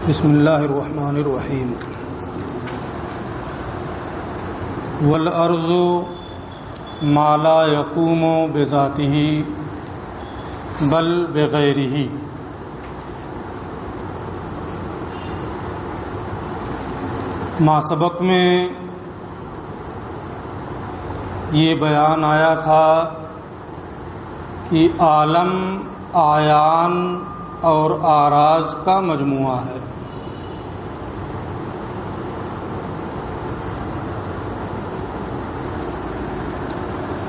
بسم اللہ الرحمن الرحیم والارض ما لا یقوم بذاتہ بل بغیرہ۔ ما سبق میں یہ بیان آیا تھا کہ عالم اعیان اور اعراض کا مجموعہ ہے۔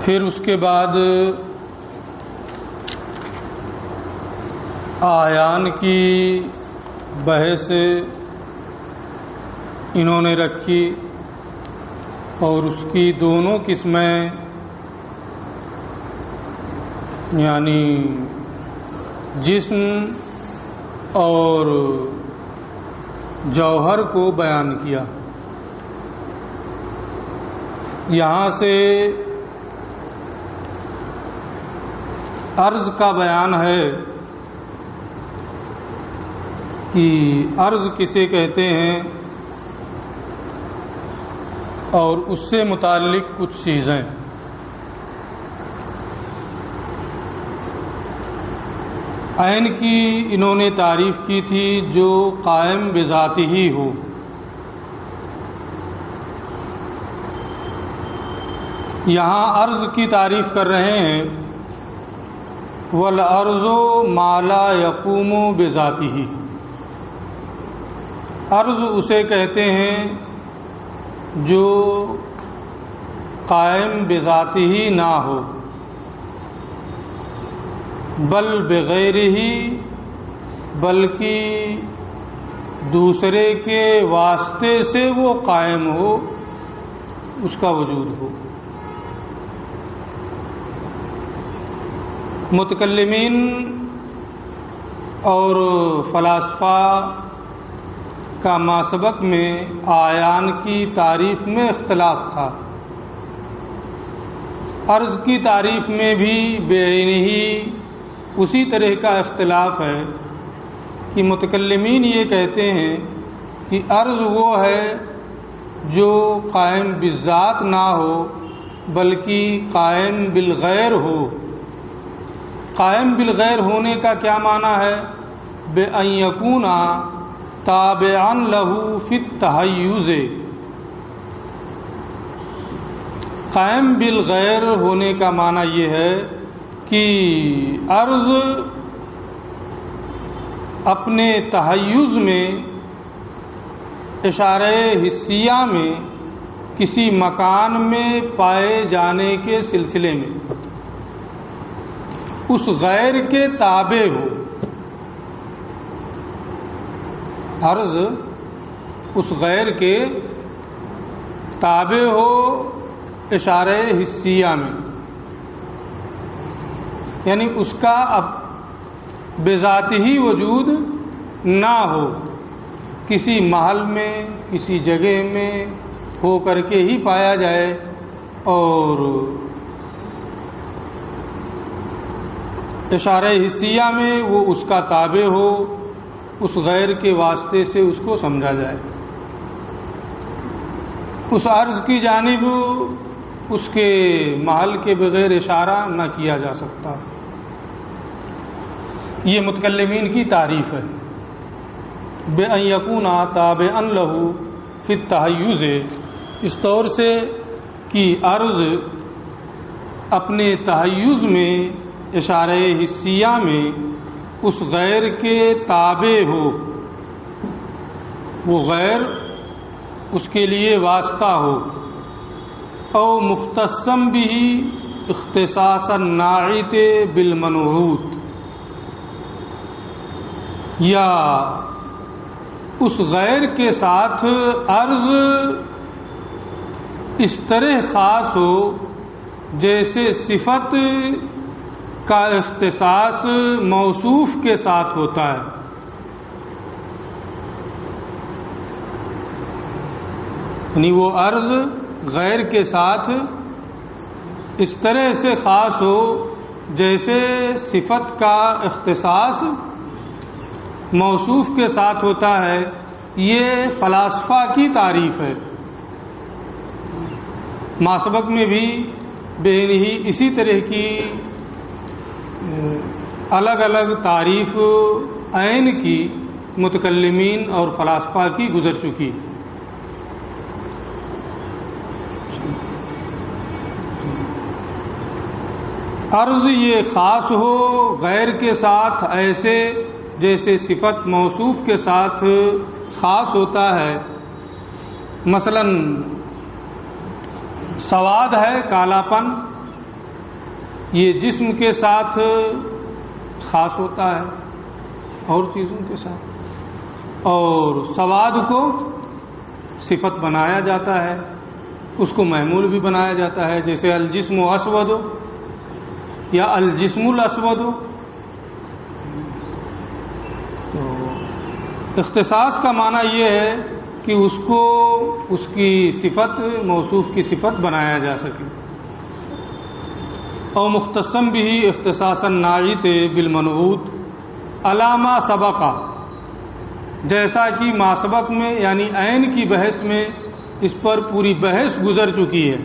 پھر اس کے بعد اعیان کی بحث انہوں نے رکھی اور اس کی دونوں قسمیں یعنی جسم اور جوہر کو بیان کیا۔ یہاں سے عرض کا بیان ہے کہ عرض کسے کہتے ہیں اور اس سے متعلق کچھ چیزیں۔ عین کی انہوں نے تعریف کی تھی جو قائم بذاتہ ہی ہو۔ یہاں عرض کی تعریف کر رہے ہیں والارض ما لا یقوم بذاتہ۔ عرض اسے کہتے ہیں جو قائم بذاتہ ہی نہ ہو بل بغیر ہی، بلکہ دوسرے کے واسطے سے وہ قائم ہو، اس کا وجود ہو۔ متکلمین اور فلاسفہ کا ماسبق میں اعیان کی تعریف میں اختلاف تھا۔ عرض کی تعریف میں بھی بعینہ اسی طرح کا اختلاف ہے کہ متکلمین یہ کہتے ہیں کہ عرض وہ ہے جو قائم بالذات نہ ہو بلکہ قائم بالغیر ہو۔ قائم بالغیر ہونے کا کیا معنی ہے؟ بأن یکون تابعا لہ فی التحیز۔ قائم بالغیر ہونے کا معنی یہ ہے کہ عرض اپنے تحیز میں، اشارہ حسیہ میں، کسی مکان میں پائے جانے کے سلسلے میں اس غیر کے تابع ہو۔ عرض اس غیر کے تابع ہو اشارہ حسیہ میں، یعنی اس کا اب بذات ہی وجود نہ ہو، کسی محل میں کسی جگہ میں ہو کر کے ہی پایا جائے اور اشارہ حسیہ میں وہ اس کا تابع ہو، اس غیر کے واسطے سے اس کو سمجھا جائے۔ اس عرض کی جانب اس کے محل کے بغیر اشارہ نہ کیا جا سکتا۔ یہ متکلمین کی تعریف ہے۔ بأن یکون تابعا لہ فی التحیز، اس طور سے کہ عرض اپنے تحیز میں، اشارہ حسیہ میں اس غیر کے تابع ہو، وہ غیر اس کے لیے واسطہ ہو، او مختصم بھی اختصاصا ناعت بالمنعوت، یا اس غیر کے ساتھ عرض اس طرح خاص ہو جیسے صفت کا اختصاص موصوف کے ساتھ ہوتا ہے۔ یعنی وہ عرض غیر کے ساتھ اس طرح سے خاص ہو جیسے صفت کا اختصاص موصوف کے ساتھ ہوتا ہے، یہ فلاسفہ کی تعریف ہے۔ ماسبق میں بھی بے اسی طرح کی الگ الگ تعریف عین کی متکلمین اور فلاسفہ کی گزر چکی۔ عرض یہ خاص ہو غیر کے ساتھ ایسے جیسے صفت موصوف کے ساتھ خاص ہوتا ہے۔ مثلا سواد ہے کالا پن، یہ جسم کے ساتھ خاص ہوتا ہے اور چیزوں کے ساتھ، اور سواد کو صفت بنایا جاتا ہے، اس کو محمول بھی بنایا جاتا ہے، جیسے الجسم اسود یا الجسم الاسود۔ تو اختصاص کا معنی یہ ہے کہ اس کو اس کی صفت موصوف کی صفت بنایا جا سکے۔ اور مختصم بھی اختصاصا ناعت بالمنعوت علامہ سبقہ، جیسا کہ ماسبق میں یعنی عین کی بحث میں اس پر پوری بحث گزر چکی ہے،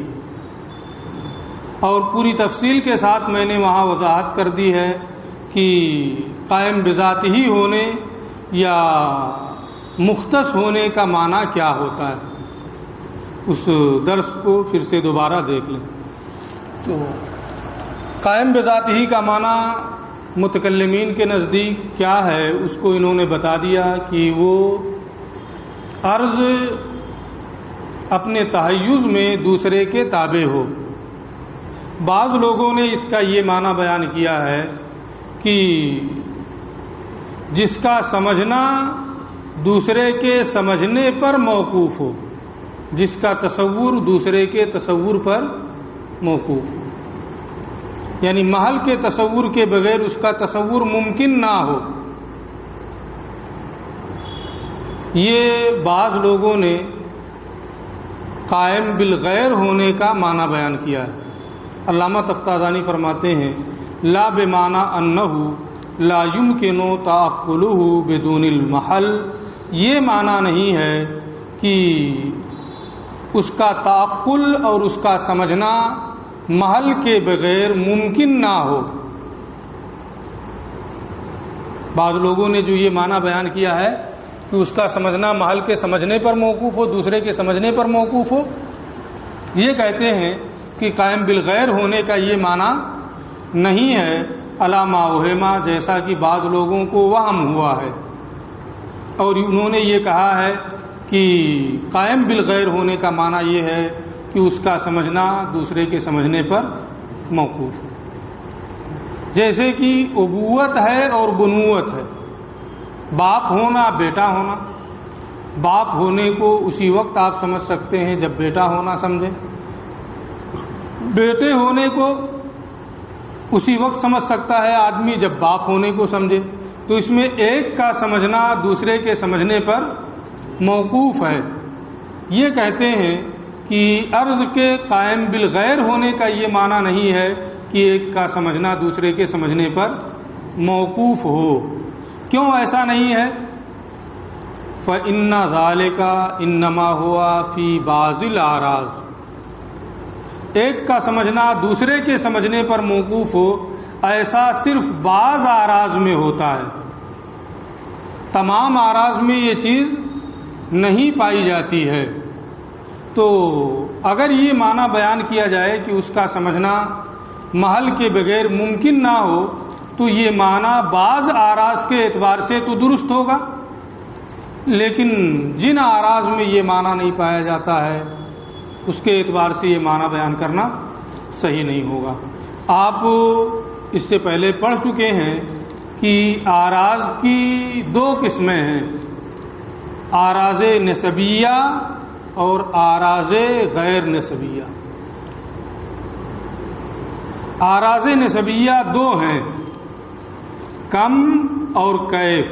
اور پوری تفصیل کے ساتھ میں نے وہاں وضاحت کر دی ہے کہ قائم بذات ہی ہونے یا مختص ہونے کا معنی کیا ہوتا ہے۔ اس درس کو پھر سے دوبارہ دیکھ لیں۔ تو قائم بذات ہی کا معنی متکلمین کے نزدیک کیا ہے، اس کو انہوں نے بتا دیا کہ وہ عرض اپنے تحیز میں دوسرے کے تابع ہو۔ بعض لوگوں نے اس کا یہ معنی بیان کیا ہے کہ جس کا سمجھنا دوسرے کے سمجھنے پر موقوف ہو، جس کا تصور دوسرے کے تصور پر موقوف ہو، یعنی محل کے تصور کے بغیر اس کا تصور ممکن نہ ہو۔ یہ بعض لوگوں نے قائم بالغیر ہونے کا معنی بیان کیا ہے۔ علامہ تفتازانی فرماتے ہیں لا بمعنی انہ لا یمکن تعقلہ بدون المحل، یہ معنی نہیں ہے کہ اس کا تعقل اور اس کا سمجھنا محل کے بغیر ممکن نہ ہو۔ بعض لوگوں نے جو یہ معنی بیان کیا ہے کہ اس کا سمجھنا محل کے سمجھنے پر موقوف ہو، دوسرے کے سمجھنے پر موقوف ہو، یہ کہتے ہیں کہ قائم بالغیر ہونے کا یہ معنی نہیں ہے، علامہ وہما، جیسا کہ بعض لوگوں کو وہم ہوا ہے، اور انہوں نے یہ کہا ہے کہ قائم بالغیر ہونے کا معنی یہ ہے کہ اس کا سمجھنا دوسرے کے سمجھنے پر موقوف ہے، جیسے کہ ابوت ہے اور بنوت ہے، باپ ہونا بیٹا ہونا۔ باپ ہونے کو اسی وقت آپ سمجھ سکتے ہیں جب بیٹا ہونا سمجھیں، بیٹے ہونے کو اسی وقت سمجھ سکتا ہے آدمی جب باپ ہونے کو سمجھے۔ تو اس میں ایک کا سمجھنا دوسرے کے سمجھنے پر موقوف ہے۔ یہ کہتے ہیں کہ عرض کے قائم بالغیر ہونے کا یہ معنی نہیں ہے کہ ایک کا سمجھنا دوسرے کے سمجھنے پر موقوف ہو۔ کیوں ایسا نہیں ہے؟ فَإِنَّ ذَلِكَ إِنَّمَا هُوَ فِي بَعْضِ الْأَعْرَاضِ، ایک کا سمجھنا دوسرے کے سمجھنے پر موقوف ہو، ایسا صرف بعض اعراض میں ہوتا ہے، تمام اعراض میں یہ چیز نہیں پائی جاتی ہے۔ تو اگر یہ معنی بیان کیا جائے کہ اس کا سمجھنا محل کے بغیر ممکن نہ ہو، تو یہ معنی بعض اعراض کے اعتبار سے تو درست ہوگا، لیکن جن اعراض میں یہ معنی نہیں پایا جاتا ہے اس کے اعتبار سے یہ معنی بیان کرنا صحیح نہیں ہوگا۔ آپ اس سے پہلے پڑھ چکے ہیں کہ اعراض کی دو قسمیں ہیں، اعراض نسبیہ اور اعراض غیر نسبیہ۔ اعراض نسبیہ دو ہیں، کم اور کیف،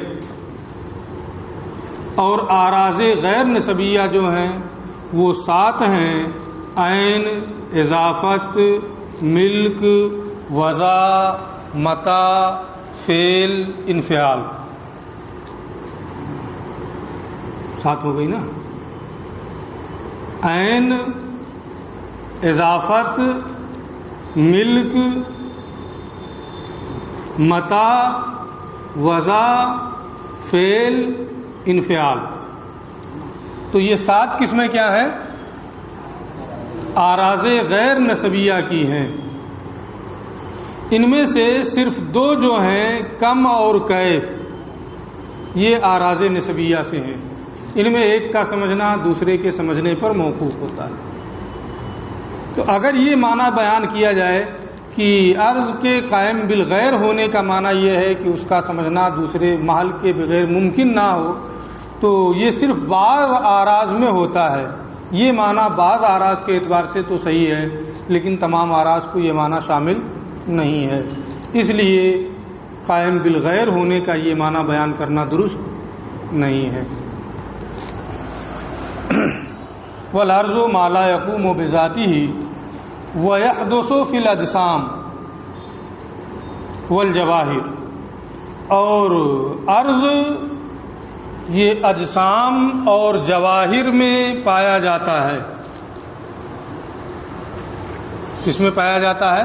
اور اعراض غیر نسبیہ جو ہیں وہ 7 ہیں، عین، اضافت، ملک، وضع، متاع، فعل، انفعال۔ 7 ہو گئی نا. عین، اضافت، ملک، متاع، وضع، فعل، انفعال. تو یہ 7 قسمیں کیا ہیں؟ آراز غیر نسبیہ کی ہیں. ان میں سے صرف 2 جو ہیں کم اور کیف، یہ آراز نسبیہ سے ہیں. ان میں ایک کا سمجھنا دوسرے کے سمجھنے پر موقوف ہوتا ہے. تو اگر یہ معنی بیان کیا جائے کہ عرض کے قائم بالغیر ہونے کا معنی یہ ہے کہ اس کا سمجھنا دوسرے محل کے بغیر ممکن نہ ہو، تو یہ صرف بعض آراز میں ہوتا ہے. یہ معنی بعض آراز کے اعتبار سے تو صحیح ہے، لیکن تمام آراز کو یہ معنی شامل نہیں ہے. اس لیے قائم بالغیر ہونے کا یہ معنی بیان کرنا درست نہیں ہے. والارض ما لا يقوم بذاته ويحدث في الاجسام والجواہر. اور عرض یہ اجسام اور جواہر میں پایا جاتا ہے. کس میں پایا جاتا ہے؟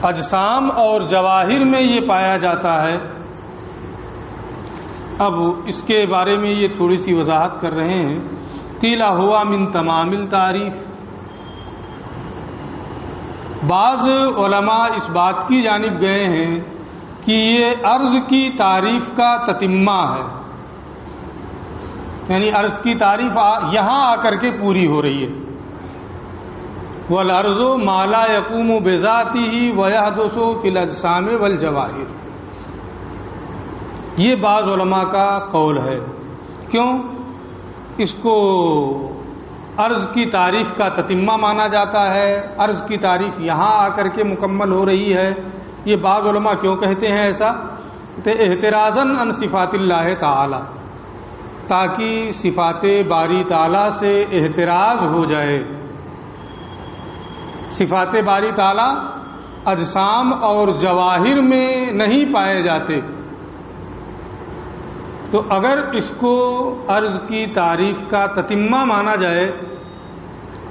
اجسام اور جواہر میں یہ پایا جاتا ہے. اب اس کے بارے میں یہ تھوڑی سی وضاحت کر رہے ہیں. قیل ہوا من تمام التعریف. بعض علماء اس بات کی جانب گئے ہیں کہ یہ عرض کی تعریف کا تتمہ ہے، یعنی عرض کی تعریف یہاں آ کر کے پوری ہو رہی ہے. والارض ما لا يقوم بذاته ويحدث في الاجسام والجواہر. یہ بعض علماء کا قول ہے. کیوں؟ اس کو عرض کی تعریف کا تتمہ مانا جاتا ہے، عرض کی تعریف یہاں آ کر کے مکمل ہو رہی ہے. یہ بعض علماء کیوں کہتے ہیں ایسا؟ احترازاً عن صفات اللہ تعالی، تاکہ صفات باری تعالی سے احتراز ہو جائے. صفات باری تعالی اجسام اور جواہر میں نہیں پائے جاتے. تو اگر اس کو عرض کی تعریف کا تتمہ مانا جائے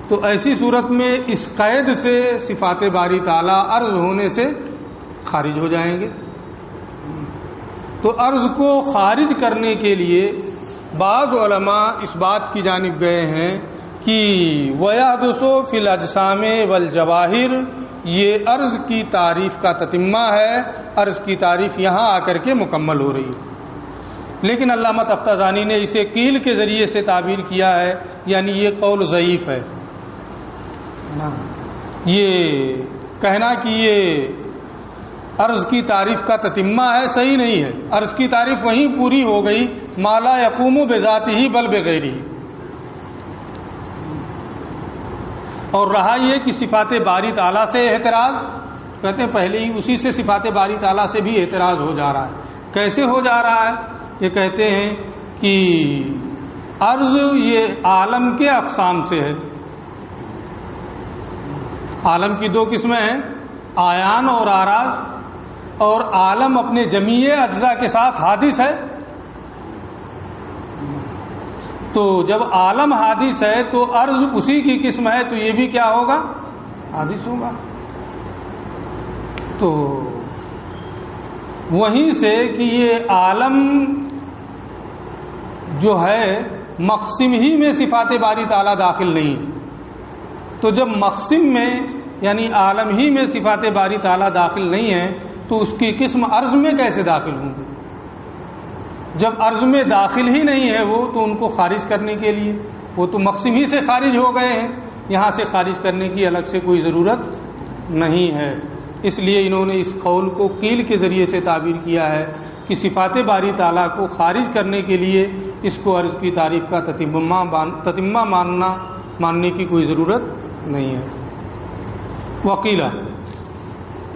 تو ایسی صورت میں اس قید سے صفات باری تعالی عرض ہونے سے خارج ہو جائیں گے. تو عرض کو خارج کرنے کے لیے بعض علماء اس بات کی جانب گئے ہیں کہ وَيَحْدُثُ فِي الْأَجْسَامِ وَالْجَوَاهِرِ، یہ عرض کی تعریف کا تتمہ ہے. عرض کی تعریف یہاں آ کر کے مکمل ہو رہی ہے. لیکن علامہ تفتازانی نے اسے قیل کے ذریعے سے تعبیر کیا ہے، یعنی یہ قول ضعیف ہے. یہ کہنا کہ یہ عرض کی تعریف کا تتمہ ہے صحیح نہیں ہے. عرض کی تعریف وہیں پوری ہو گئی ما لا یقوم بذاتہ بل بغیرہ. اور رہا یہ کہ صفات باری تعالیٰ سے احتراز، کہتے ہیں پہلے ہی اسی سے صفات باری تعالیٰ سے بھی احتراز ہو جا رہا ہے. کیسے ہو جا رہا ہے؟ یہ کہتے ہیں کہ عرض یہ عالم کے اقسام سے ہے. عالم کی 2 قسمیں ہیں، آیان اور آراز. اور عالم اپنے جمیع اجزاء کے ساتھ حادث ہے. تو جب عالم حادث ہے تو عرض اسی کی قسم ہے، تو یہ بھی کیا ہوگا؟ حادث ہوگا. تو وہیں سے کہ یہ عالم جو ہے مقسم ہی میں صفات باری تعالیٰ داخل نہیں. تو جب مقسم میں یعنی عالم ہی میں صفات باری تعالیٰ داخل نہیں ہے تو اس کی قسم عرض میں کیسے داخل ہوں گے؟ جب عرض میں داخل ہی نہیں ہے وہ، تو ان کو خارج کرنے کے لیے وہ تو مقسم ہی سے خارج ہو گئے ہیں. یہاں سے خارج کرنے کی الگ سے کوئی ضرورت نہیں ہے. اس لیے انہوں نے اس قول کو قیل کے ذریعے سے تعبیر کیا ہے کہ صفات باری تعالیٰ کو خارج کرنے کے لیے اس کو عرض کی تعریف کا تتمہ ماننے کی کوئی ضرورت نہیں ہے. وقیلا،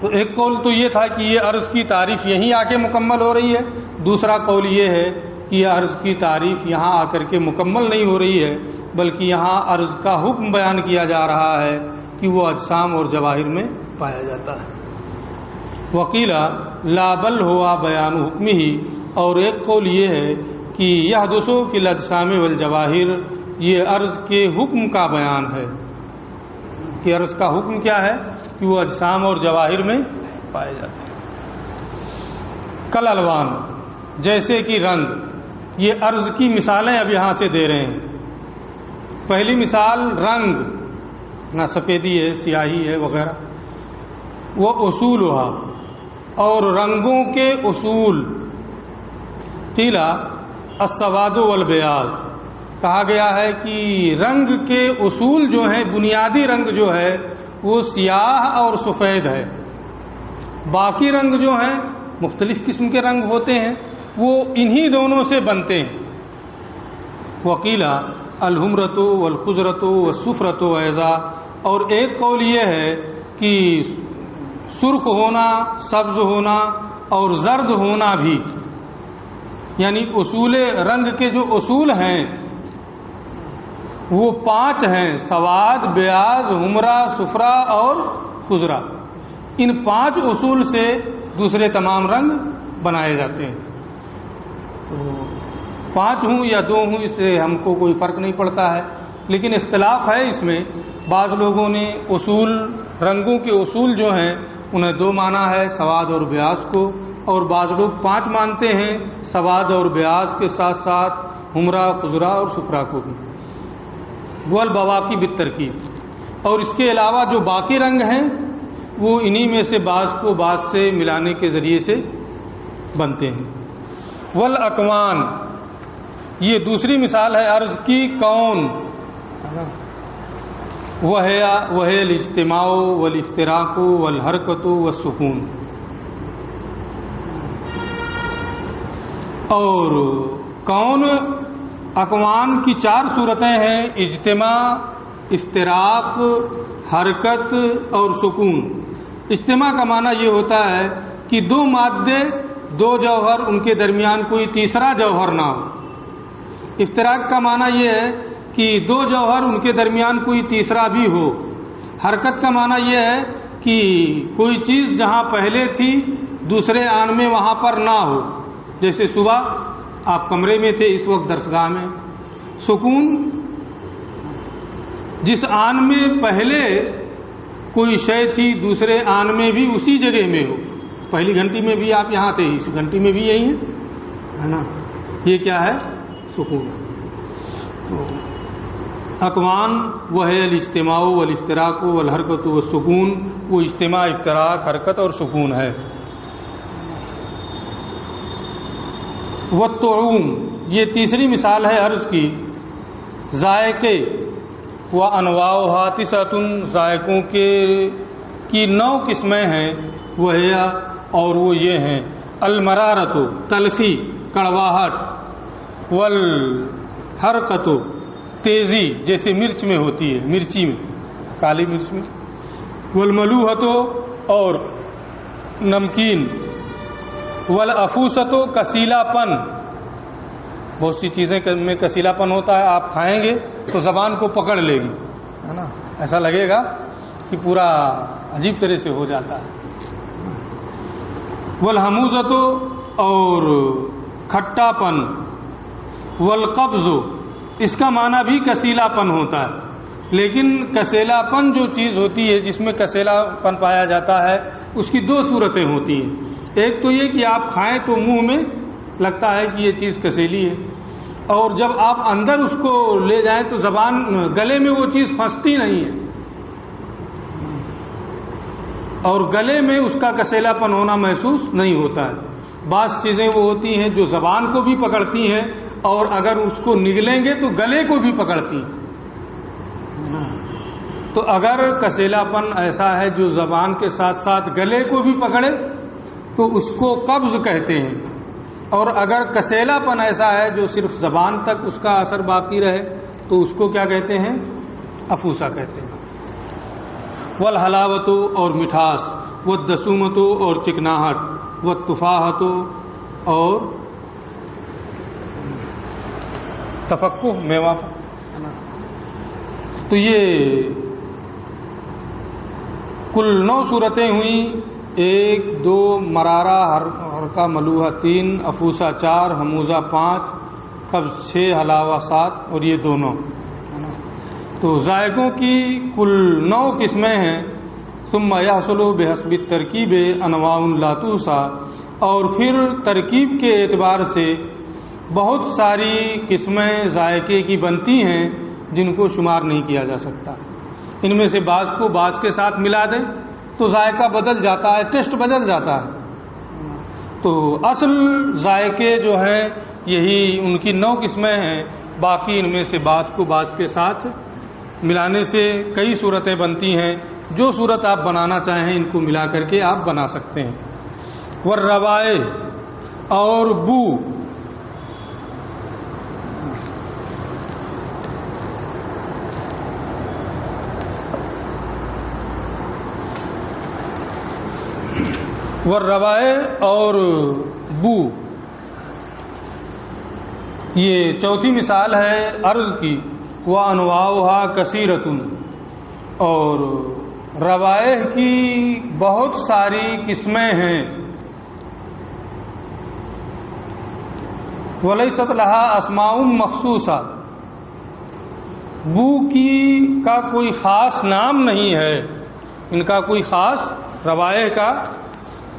تو ایک قول تو یہ تھا کہ یہ عرض کی تعریف یہیں آ کے مکمل ہو رہی ہے. دوسرا قول یہ ہے کہ یہ عرض کی تعریف یہاں آ کر کے مکمل نہیں ہو رہی ہے، بلکہ یہاں عرض کا حکم بیان کیا جا رہا ہے کہ وہ اجسام اور جواہر میں پایا جاتا ہے. وقیلا لا بل ہوا بیان حکم ہی، اور ایک قول یہ ہے کہ یحدث فی الاجسام والجواہر، یہ عرض کے حکم کا بیان ہے کہ عرض کا حکم کیا ہے کہ وہ اجسام اور جواہر میں پائے جاتے ہیں۔ کل الوان، جیسے کہ رنگ، یہ عرض کی مثالیں اب یہاں سے دے رہے ہیں۔ پہلی مثال رنگ، نہ سفیدی ہے، سیاہی ہے وغیرہ، وہ اصول ہوا، اور رنگوں کے اصول، قیلا السواد والبیاض، کہا گیا ہے کہ رنگ کے اصول جو ہیں، بنیادی رنگ جو ہے وہ سیاہ اور سفید ہے، باقی رنگ جو ہیں مختلف قسم کے رنگ ہوتے ہیں، وہ انہی دونوں سے بنتے ہیں۔ وقیلا الحمرۃ والخضرۃ والصفرۃ ایضا، اور ایک قول یہ ہے کہ سرخ ہونا، سبز ہونا اور زرد ہونا بھی، یعنی اصول رنگ کے جو اصول ہیں وہ 5 ہیں، سواد، بیاض، حمرہ، صفرا اور خضرا۔ ان 5 اصول سے دوسرے تمام رنگ بنائے جاتے ہیں۔ تو 5 ہوں یا 2 ہوں، اس سے ہم کو کوئی فرق نہیں پڑتا ہے، لیکن اختلاف ہے اس میں۔ بعض لوگوں نے اصول، رنگوں کے اصول جو ہیں انہیں 2 مانا ہے، سواد اور بیاض کو، اور بعض لوگ 5 مانتے ہیں، سواد اور بیاض کے ساتھ ساتھ حمرہ، خضرا اور صفرا کو بھی۔ والبواقی بالترکیب، اور اس کے علاوہ جو باقی رنگ ہیں وہ انہی میں سے بعض کو بعض سے ملانے کے ذریعے سے بنتے ہیں۔ والاکوان، یہ دوسری مثال ہے عرض کی کون، وہ ہے الاجتماع والافتراق والحرکت والسکون۔ اور کون اکوان کی 4 صورتیں ہیں، اجتماع، افتراق، حرکت اور سکون۔ اجتماع کا معنی یہ ہوتا ہے کہ 2 مادے، 2 جوہر، ان کے درمیان کوئی تیسرا جوہر نہ ہو۔ افتراق کا معنی یہ ہے کہ 2 جوہر، ان کے درمیان کوئی تیسرا بھی ہو۔ حرکت کا معنی یہ ہے کہ کوئی چیز جہاں پہلے تھی دوسرے آن میں وہاں پر نہ ہو، جیسے صبح آپ کمرے میں تھے، اس وقت درسگاہ میں۔ سکون، جس آن میں پہلے کوئی شے تھی دوسرے آن میں بھی اسی جگہ میں ہو۔ پہلی گھنٹی میں بھی آپ یہاں تھے، اس گھنٹی میں بھی یہی ہے نا، یہ کیا ہے؟ سکون۔ تو اکوان وہ ہے الاجتماع والافتراق والحرکت والسکون، وہ اجتماع، افتراق، حرکت اور سکون ہے۔ والطعوم، یہ تیسری مثال ہے عرض کی، ذائقے، وانواعها 9، ذائقوں کی 9 قسمیں ہیں، وہ ہے اور وہ یہ ہیں، المرارت، تلخی، کڑواہٹ، والحرکت، تیزی، جیسے مرچ میں ہوتی ہے، مرچی میں، کالی مرچ میں، والملوحت، اور نمکین، والافوست، کسیلا پن، بہت سی چیزیں میں کسیلا پن ہوتا ہے، آپ کھائیں گے تو زبان کو پکڑ لے گی، ہے نا، ایسا لگے گا کہ پورا عجیب طرح سے ہو جاتا ہے۔ والحموزت، اور کھٹا پن، والقبض، اس کا معنی بھی کسیلا پن ہوتا ہے، لیکن کسیلا پن جو چیز ہوتی ہے جس میں کسیلا پن پایا جاتا ہے، اس کی 2 صورتیں ہوتی ہیں۔ ایک تو یہ کہ آپ کھائیں تو منہ میں لگتا ہے کہ یہ چیز کسیلی ہے، اور جب آپ اندر اس کو لے جائیں تو زبان، گلے میں وہ چیز پھنستی نہیں ہے، اور گلے میں اس کا کسیلا پن ہونا محسوس نہیں ہوتا ہے۔ بعض چیزیں وہ ہوتی ہیں جو زبان کو بھی پکڑتی ہیں، اور اگر اس کو نگلیں گے تو گلے کو بھی پکڑتی ہیں۔ تو اگر کسیلا پن ایسا ہے جو زبان کے ساتھ ساتھ گلے کو بھی پکڑے تو اس کو قبض کہتے ہیں، اور اگر کسیلا پن ایسا ہے جو صرف زبان تک اس کا اثر باقی رہے تو اس کو کیا کہتے ہیں؟ افوسا کہتے ہیں۔ والحلاوت، اور مٹھاس، والدسومت، اور چکناہٹ، والتفاحت، اور تفقہ، میوہ۔ تو یہ کل 9 صورتیں ہوئیں، 1، 2، مرارہ، حرکہ، ملوحہ 3، افوسا 4، حموزہ 5، قبض 6 علاوہ 7 اور یہ دونوں، تو ذائقوں کی کل 9 قسمیں ہیں۔ ثم یحصل بحسب الترکیب انواع لا تحصی، اور پھر ترکیب کے اعتبار سے بہت ساری قسمیں ذائقے کی بنتی ہیں جن کو شمار نہیں کیا جا سکتا۔ ان میں سے بعض کو بعض کے ساتھ ملا دیں تو ذائقہ بدل جاتا ہے، ٹیسٹ بدل جاتا ہے۔ تو اصل ذائقے جو ہیں یہی ان کی 9 قسمیں ہیں، باقی ان میں سے بعض کو بعض کے ساتھ ملانے سے کئی صورتیں بنتی ہیں۔ جو صورت آپ بنانا چاہیں ان کو ملا کر کے آپ بنا سکتے ہیں۔ والروائح اور بو، والروائح اور بو، یہ چوتھی مثال ہے عرض کی۔ وانواعها کثیرۃ، اور روائح کی بہت ساری قسمیں ہیں۔ ولیست لہا اسماء مخصوصہ، بو کی کا کوئی خاص نام نہیں ہے، ان کا کوئی خاص، روائح کا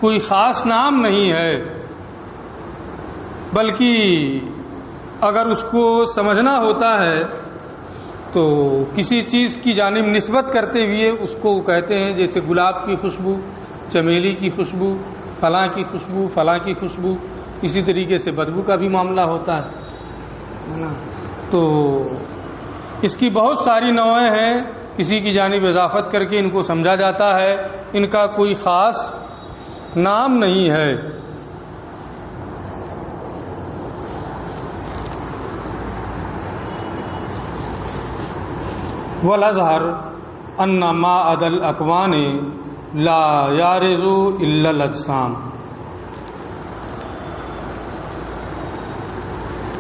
کوئی خاص نام نہیں ہے، بلکہ اگر اس کو سمجھنا ہوتا ہے تو کسی چیز کی جانب نسبت کرتے ہوئے اس کو کہتے ہیں، جیسے گلاب کی خوشبو، چمیلی کی خوشبو، فلاں کی خوشبو، فلاں کی خوشبو، اسی طریقے سے بدبو کا بھی معاملہ ہوتا ہے۔ تو اس کی بہت ساری نوعیں ہیں، کسی کی جانب اضافت کر کے ان کو سمجھا جاتا ہے، ان کا کوئی خاص نام نہیں ہے۔ والازہر ان ما عدا الاکوان لا یارز الا الاجسام،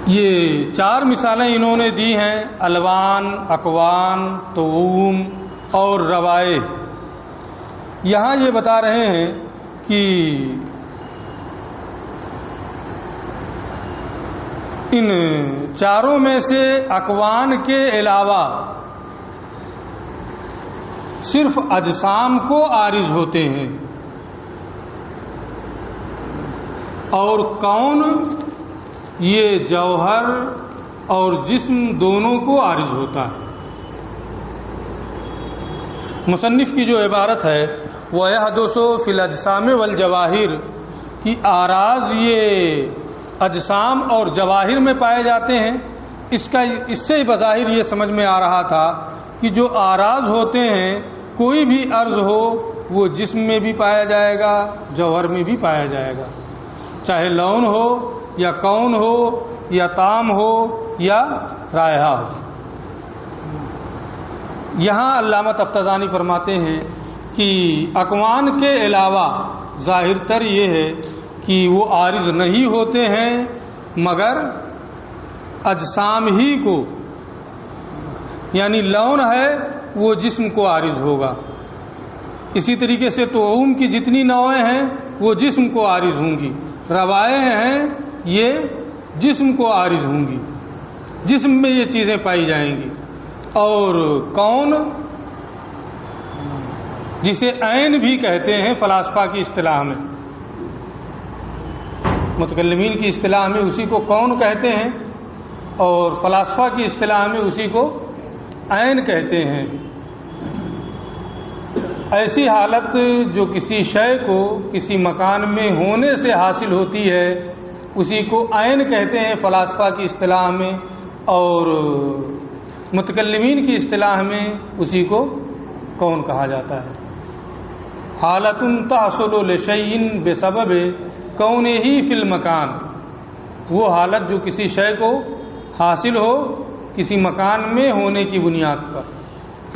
یہ 4 مثالیں انہوں نے دی ہیں، الوان، اکوان، طعوم اور روائح۔ یہاں یہ بتا رہے ہیں کہ ان 4 میں سے اکوان کے علاوہ صرف اجسام کو عارض ہوتے ہیں، اور کون یہ جوہر اور جسم دونوں کو عارض ہوتا ہے۔ مصنف کی جو عبارت ہے وہ یحدث فی الاجسام والجواہر، کی اعراض یہ اجسام اور جواہر میں پائے جاتے ہیں۔ اس سے بظاہر یہ سمجھ میں آ رہا تھا کہ جو اعراض ہوتے ہیں کوئی بھی عرض ہو وہ جسم میں بھی پایا جائے گا، جوہر میں بھی پایا جائے گا، چاہے لون ہو یا کون ہو یا طعم ہو یا رائحہ ہو۔ یہاں علامہ تفتزانی فرماتے ہیں کہ اکوان کے علاوہ ظاہر تر یہ ہے کہ وہ عارض نہیں ہوتے ہیں مگر اجسام ہی کو، یعنی لون ہے وہ جسم کو عارض ہوگا، اسی طریقے سے طعوم کی جتنی نوعیں ہیں وہ جسم کو عارض ہوں گی، روائح ہیں یہ جسم کو عارض ہوں گی، جسم میں یہ چیزیں پائی جائیں گی۔ اور کون، جسے عین بھی کہتے ہیں فلاسفہ کی اصطلاح میں، متکلمین کی اصطلاح میں اسی کو کون کہتے ہیں، اور فلاسفہ کی اصطلاح میں اسی کو عین کہتے ہیں۔ ایسی حالت جو کسی شے کو کسی مکان میں ہونے سے حاصل ہوتی ہے اسی کو عین کہتے ہیں فلاسفہ کی اصطلاح میں، اور متکلمین کی اصطلاح میں اسی کو کون کہا جاتا ہے۔ حالت تحصل لشیء بسبب کونہ فی المکان، وہ حالت جو کسی شے کو حاصل ہو کسی مکان میں ہونے کی بنیاد پر،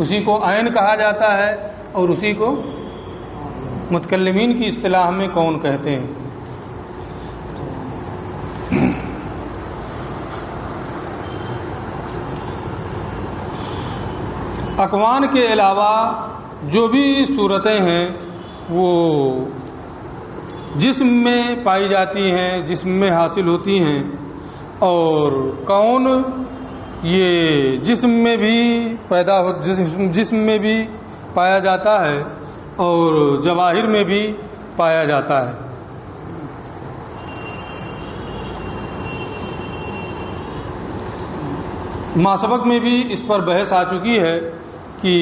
اسی کو عین کہا جاتا ہے، اور اسی کو متکلمین کی اصطلاح میں کون کہتے ہیں۔ اکوان کے علاوہ جو بھی صورتیں ہیں وہ جسم میں پائی جاتی ہیں، جسم میں حاصل ہوتی ہیں، اور کون یہ جسم میں بھی جسم میں بھی پایا جاتا ہے اور جواہر میں بھی پایا جاتا ہے۔ ماسبق میں بھی اس پر بحث آ چکی ہے کہ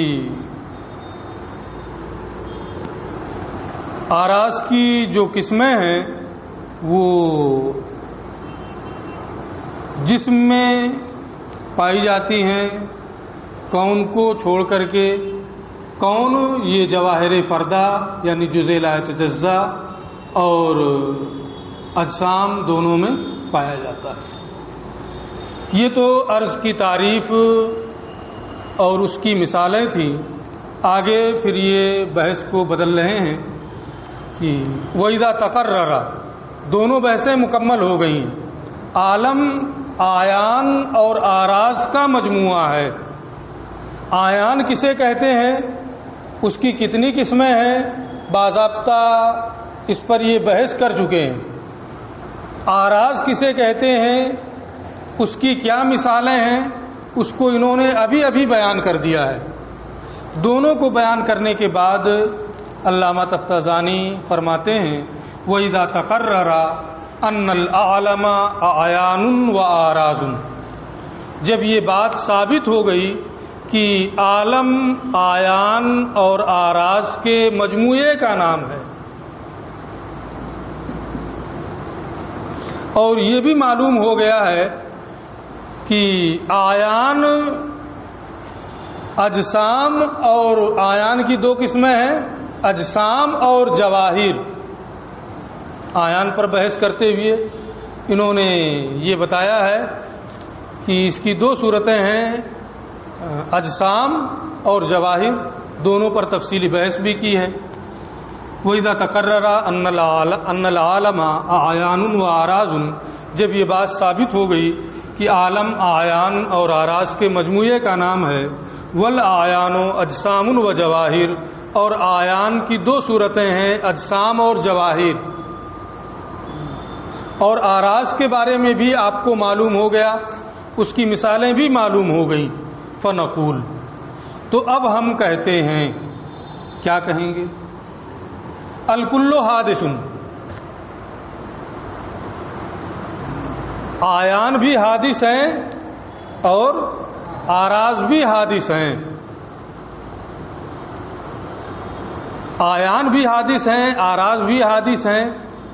آراز کی جو قسمیں ہیں وہ جسم میں پائی جاتی ہیں، کون کو چھوڑ کر کے، کون یہ جواہر فردہ یعنی جزء لا یتجزا اور اجسام دونوں میں پایا جاتا ہے۔ یہ تو عرض کی تعریف اور اس کی مثالیں تھیں۔ آگے پھر یہ بحث کو بدل رہے ہیں کہ وَإِذَا تَقَرَّرَ، دونوں بحثیں مکمل ہو گئیں۔ عالم آیان اور آراز کا مجموعہ ہے۔ آیان کسے کہتے ہیں، اس کی کتنی قسمیں ہیں، باضابطہ اس پر یہ بحث کر چکے ہیں۔ آراز کسے کہتے ہیں، اس کی کیا مثالیں ہیں، اس کو انہوں نے ابھی بیان کر دیا ہے۔ دونوں کو بیان کرنے کے بعد علامہ تفتازانی فرماتے ہیں وَإِذَا تَقَرَّرَ أَنَّ الْأَعْلَمَ أَعْيَانٌ وَآرَازٌ، جب یہ بات ثابت ہو گئی کہ عالم آیان اور آراز کے مجموعے کا نام ہے، اور یہ بھی معلوم ہو گیا ہے کہ آیان اجسام اور آیان کی دو قسمیں ہیں، اجسام اور جواہر۔ آیان پر بحث کرتے ہوئے انہوں نے یہ بتایا ہے کہ اس کی دو صورتیں ہیں، اجسام اور جواہر، دونوں پر تفصیلی بحث بھی کی ہے۔ وَإِذَا تَقَرَّرَ أَنَّ الْعَالَمَ أَعْيَانٌ وَآرَازٌ، جب یہ بات ثابت ہو گئی کہ عالم آیان اور آراز کے مجموعے کا نام ہے، وَالْأَعْيَانُ أَجْسَامٌ وَجَوَاهِرٌ، اور آیان کی دو صورتیں ہیں، اجسام اور جواہر، اور آراز کے بارے میں بھی آپ کو معلوم ہو گیا، اس کی مثالیں بھی معلوم ہو گئیں۔ فنقول، تو اب ہم کہتے ہیں، کیا کہیں گے؟ الکل حادث، آیان بھی حادث ہیں اور آراز بھی حادث ہیں۔ آیان بھی حادث ہیں، آراز بھی حادث ہیں،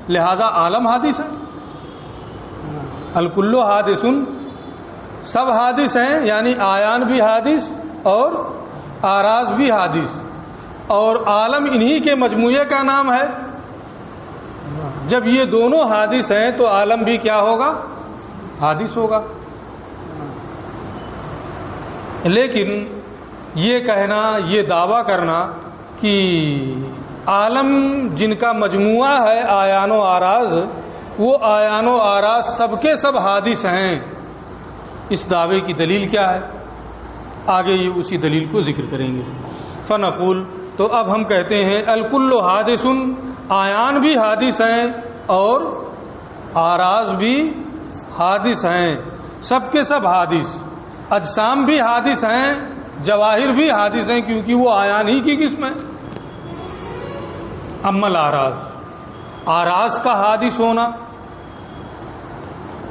لہذا عالم حادث ہے۔ الکل حادث، سب حادث ہیں، یعنی آیان بھی حادث اور آراز بھی حادث، اور عالم انہی کے مجموعے کا نام ہے۔ جب یہ دونوں حادث ہیں تو عالم بھی کیا ہوگا؟ حادث ہوگا۔ لیکن یہ کہنا، یہ دعویٰ کرنا کہ عالم جن کا مجموعہ ہے آیان و آراز، وہ آیان و آراز سب کے سب حادث ہیں، اس دعوے کی دلیل کیا ہے؟ آگے یہ اسی دلیل کو ذکر کریں گے۔ فنقول، تو اب ہم کہتے ہیں الکل حادث، آیان بھی حادث ہیں اور آراز بھی حادث ہیں، سب کے سب حادث، اجسام بھی حادث ہیں، جواہر بھی حادث ہیں، کیونکہ وہ آیان ہی کی قسم ہے۔ اما الآراز، آراز کا حادث ہونا،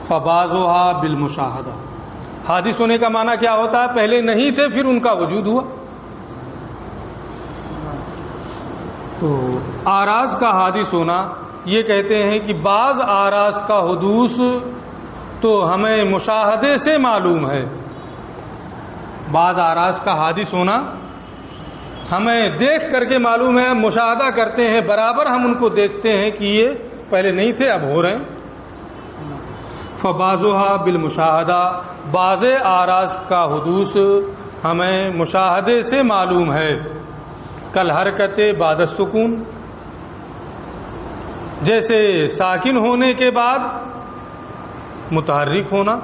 فبعضها بالمشاہدہ، حادث ہونے کا معنی کیا ہوتا ہے؟ پہلے نہیں تھے، پھر ان کا وجود ہوا۔ تو آراز کا حادث ہونا، یہ کہتے ہیں کہ بعض آراز کا حدوث تو ہمیں مشاہدے سے معلوم ہے، بعض آراز کا حادث ہونا ہمیں دیکھ کر کے معلوم ہے، مشاہدہ کرتے ہیں، برابر ہم ان کو دیکھتے ہیں کہ یہ پہلے نہیں تھے، اب ہو رہے ہیں۔ فبعضها بالمشاہدہ، بعض آراز کا حدوث ہمیں مشاہدے سے معلوم ہے، کل حرکت بعد السکون، جیسے ساکن ہونے کے بعد متحرک ہونا۔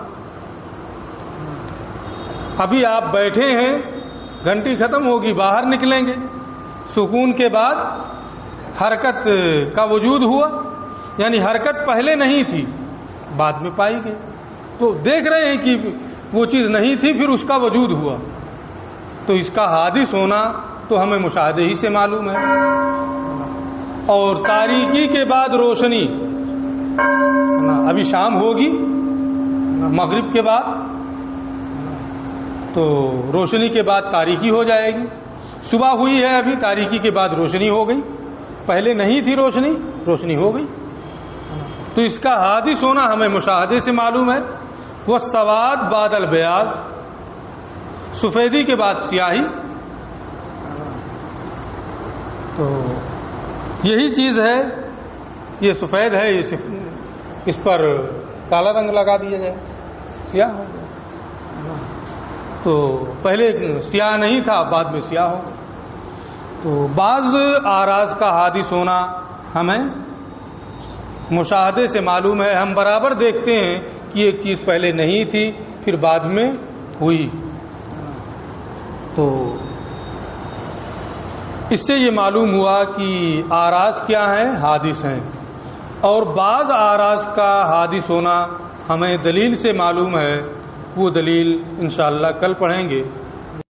ابھی آپ بیٹھے ہیں، گھنٹی ختم ہوگی، باہر نکلیں گے، سکون کے بعد حرکت کا وجود ہوا، یعنی حرکت پہلے نہیں تھی، بعد میں پائی گئی۔ تو دیکھ رہے ہیں کہ وہ چیز نہیں تھی پھر اس کا وجود ہوا، تو اس کا حادث ہونا تو ہمیں مشاہدے ہی سے معلوم ہے۔ اور تاریکی کے بعد روشنی، ابھی شام ہوگی مغرب کے بعد، تو روشنی کے بعد تاریکی ہو جائے گی۔ صبح ہوئی ہے ابھی، تاریکی کے بعد روشنی ہو گئی، پہلے نہیں تھی روشنی، روشنی ہو گئی، تو اس کا حادث ہونا ہمیں مشاہدے سے معلوم ہے۔ وہ سواد بعد البیاض، سفیدی کے بعد سیاہی، تو یہی چیز ہے، یہ سفید ہے، یہ اس پر کالا رنگ لگا دیا جائے، سیاہ ہو گیا، تو پہلے سیاہ نہیں تھا بعد میں سیاہ ہو گیا۔ تو بعض آراز کا حادث ہونا ہمیں مشاہدے سے معلوم ہے، ہم برابر دیکھتے ہیں کہ ایک چیز پہلے نہیں تھی پھر بعد میں ہوئی، تو اس سے یہ معلوم ہوا کہ آراز کیا ہیں، حادث ہیں۔ اور بعض آراز کا حادث ہونا ہمیں دلیل سے معلوم ہے، وہ دلیل انشاءاللہ کل پڑھیں گے۔